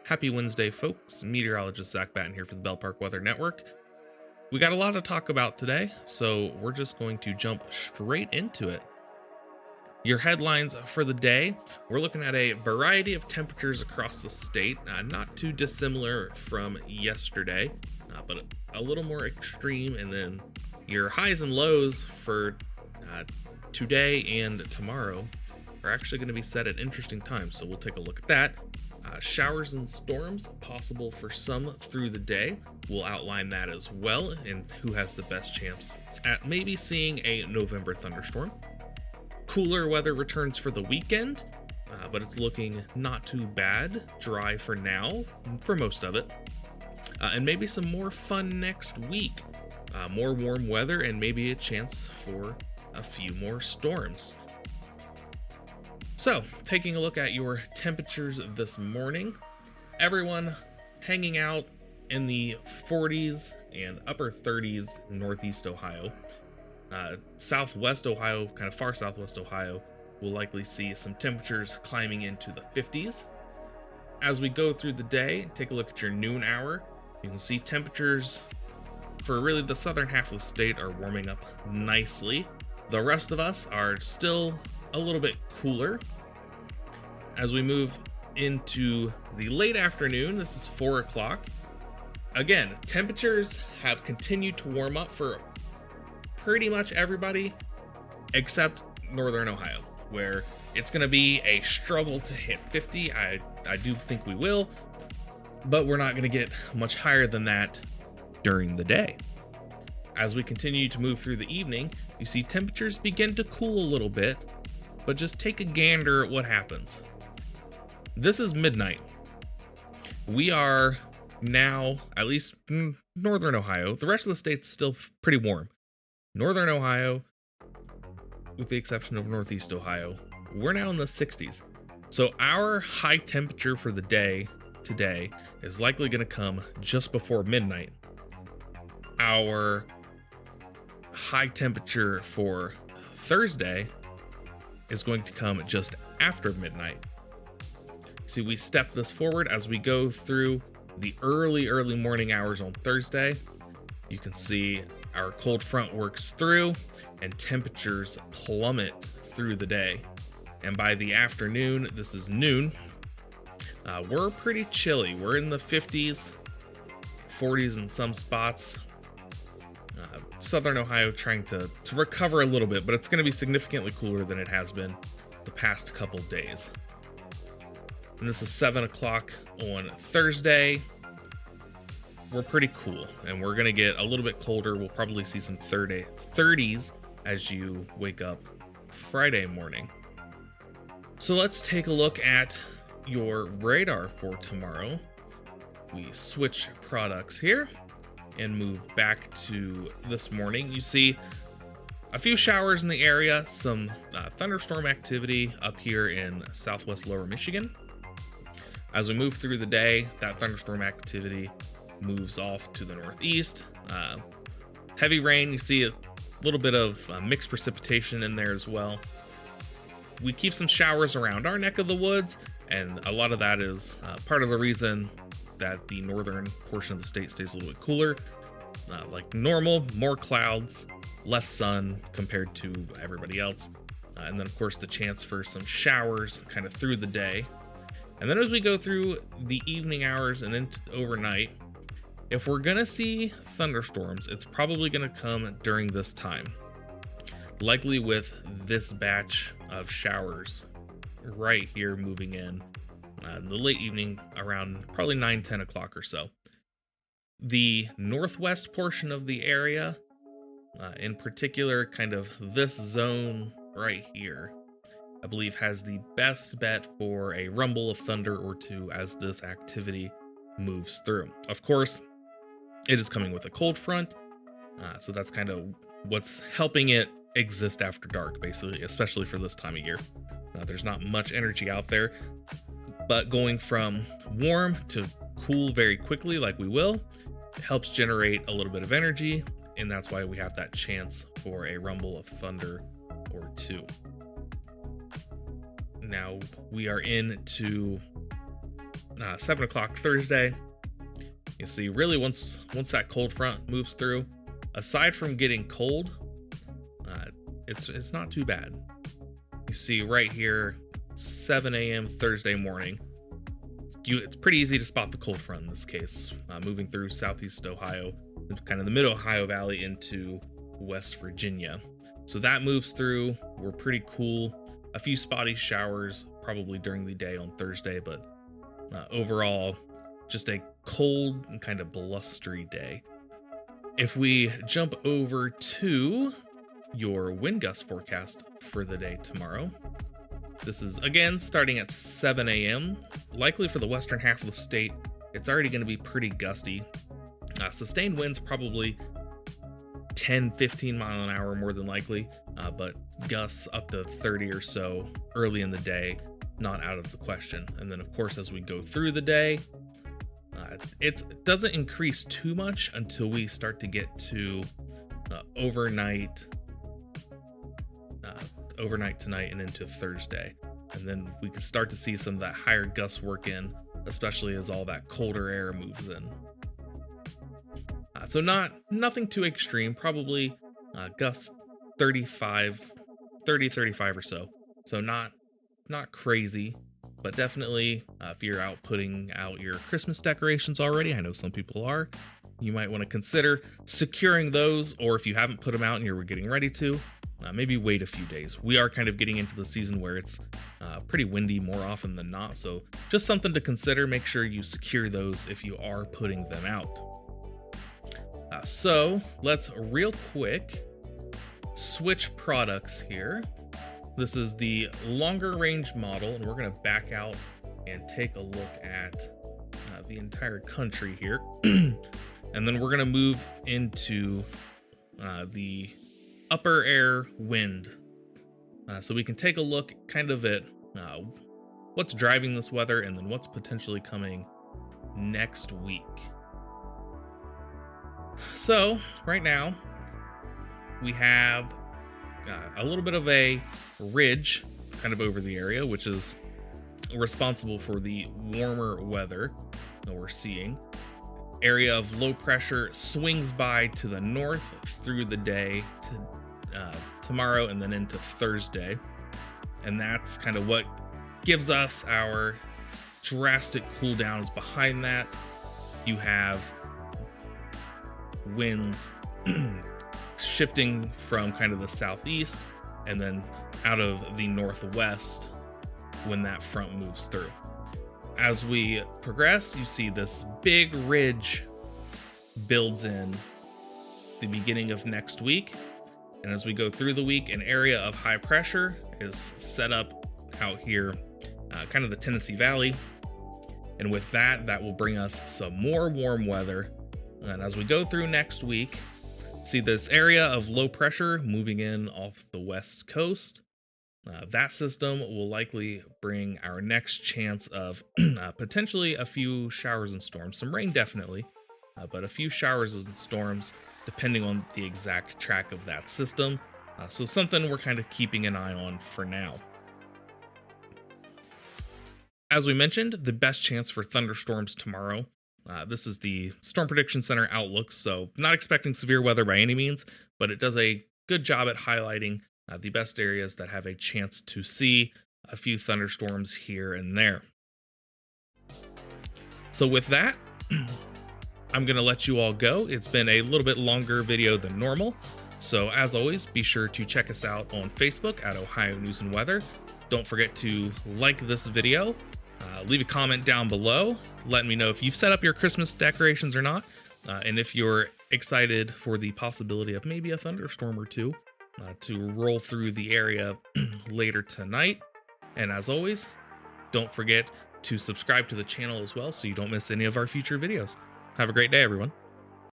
Happy Wednesday, folks. Meteorologist Zach Batten here for the Bell Park Weather Network. We got a lot to talk about today, so we're just going to jump straight into it. Your headlines for the day, we're looking at a variety of temperatures across the state, not too dissimilar from yesterday, but a little more extreme. And then your highs and lows for today and tomorrow are actually going to be set at interesting times, so we'll take a look at that. Showers and storms possible for some through the day. We'll outline that as well, and who has the best chance at maybe seeing a November thunderstorm. Cooler weather returns for the weekend, but it's looking not too bad. Dry for now, for most of it. And maybe some more fun next week. More warm weather and maybe a chance for a few more storms. So, taking a look at your temperatures this morning, everyone hanging out in the 40s and upper 30s in Northeast Ohio. Southwest Ohio, kind of far Southwest Ohio, will likely see some temperatures climbing into the 50s. As we go through the day, take a look at your noon hour. You can see temperatures for really the southern half of the state are warming up nicely. The rest of us are still a little bit cooler. As we move into the late afternoon, this is 4 o'clock. Again, temperatures have continued to warm up for pretty much everybody except Northern Ohio, where it's going to be a struggle to hit 50. I do think we will, but we're not going to get much higher than that during the day. As we continue to move through the evening, you see temperatures begin to cool a little bit, but just take a gander at what happens. This is midnight. We are now, at least Northern Ohio, the rest of the state's still pretty warm. Northern Ohio, with the exception of Northeast Ohio, we're now in the 60s. So our high temperature for the day today is likely going to come just before midnight. Our high temperature for Thursday is going to come just after midnight. See, we step this forward as we go through the early morning hours on Thursday. You can see our cold front works through and temperatures plummet through the day. And by the afternoon, this is noon, we're pretty chilly. We're in the 50s, 40s in some spots. Southern Ohio trying to recover a little bit, but it's going to be significantly cooler than it has been the past couple days. And this is 7 o'clock on Thursday. We're pretty cool, and we're going to get a little bit colder. We'll probably see some 30s as you wake up Friday morning. So let's take a look at your radar for tomorrow. We switch products here and move back to this morning. You see a few showers in the area, some thunderstorm activity up here in southwest lower Michigan. As we move through the day, that thunderstorm activity moves off to the northeast. Heavy rain, you see a little bit of mixed precipitation in there as well. We keep some showers around our neck of the woods, and a lot of that is part of the reason that the northern portion of the state stays a little bit cooler. Like normal, more clouds, less sun compared to everybody else. And then of course the chance for some showers kind of through the day. And then as we go through the evening hours and into overnight, if we're gonna see thunderstorms, it's probably gonna come during this time. Likely with this batch of showers right here moving in the late evening around probably 9-10 o'clock or so. The northwest portion of the area, in particular kind of this zone right here, I believe has the best bet for a rumble of thunder or two as this activity moves through. Of course, it is coming with a cold front, so that's kind of what's helping it exist after dark, basically, especially for this time of year. There's not much energy out there, but going from warm to cool very quickly like we will helps generate a little bit of energy, and that's why we have that chance for a rumble of thunder or two. Now we are into 7 o'clock Thursday. You see, really, once that cold front moves through, aside from getting cold, it's not too bad. You see right here, 7 a.m. Thursday morning. It's pretty easy to spot the cold front in this case, moving through southeast Ohio, kind of the mid-Ohio Valley into West Virginia. So that moves through. We're pretty cool. A few spotty showers probably during the day on Thursday, but overall, just a cold and kind of blustery day. If we jump over to your wind gust forecast for the day tomorrow, this is again starting at 7 a.m. Likely for the western half of the state, it's already going to be pretty gusty. Sustained winds probably 10-15 mile an hour more than likely, but gusts up to 30 or so early in the day, not out of the question. And then of course, as we go through the day, it doesn't increase too much until we start to get to overnight tonight and into Thursday. And then we can start to see some of that higher gust work in, especially as all that colder air moves in. So nothing too extreme, probably gusts 30, 35 or so. So not crazy, but definitely if you're out putting out your Christmas decorations already, I know some people are, you might want to consider securing those, or if you haven't put them out and you're getting ready to, maybe wait a few days. We are kind of getting into the season where it's pretty windy more often than not, so just something to consider. Make sure you secure those if you are putting them out. So let's real quick switch products here. This is the longer range model, and we're going to back out and take a look at the entire country here. And then we're going to move into the upper air wind. So we can take a look kind of at what's driving this weather and then what's potentially coming next week. So right now we have a little bit of a ridge kind of over the area, which is responsible for the warmer weather that we're seeing. Area of low pressure swings by to the north through the day to tomorrow and then into Thursday. And that's kind of what gives us our drastic cool downs. Behind that, you have winds shifting from kind of the southeast and then out of the northwest when that front moves through. As we progress, you see this big ridge builds in the beginning of next week. And as we go through the week, an area of high pressure is set up out here, kind of the Tennessee Valley. And with that, that will bring us some more warm weather. And as we go through next week, see this area of low pressure moving in off the west coast. That system will likely bring our next chance of potentially a few showers and storms. Some rain definitely, but a few showers and storms depending on the exact track of that system. So something we're kind of keeping an eye on for now. As we mentioned, the best chance for thunderstorms tomorrow. This is the Storm Prediction Center outlook, so not expecting severe weather by any means, but it does a good job at highlighting the best areas that have a chance to see a few thunderstorms here and there. So with that, I'm going to let you all go. It's been a little bit longer video than normal. So as always, be sure to check us out on Facebook at Ohio News and Weather. Don't forget to like this video. Leave a comment down below. Let me know if you've set up your Christmas decorations or not. And if you're excited for the possibility of maybe a thunderstorm or two to roll through the area later tonight. And as always, don't forget to subscribe to the channel as well so you don't miss any of our future videos. Have a great day, everyone.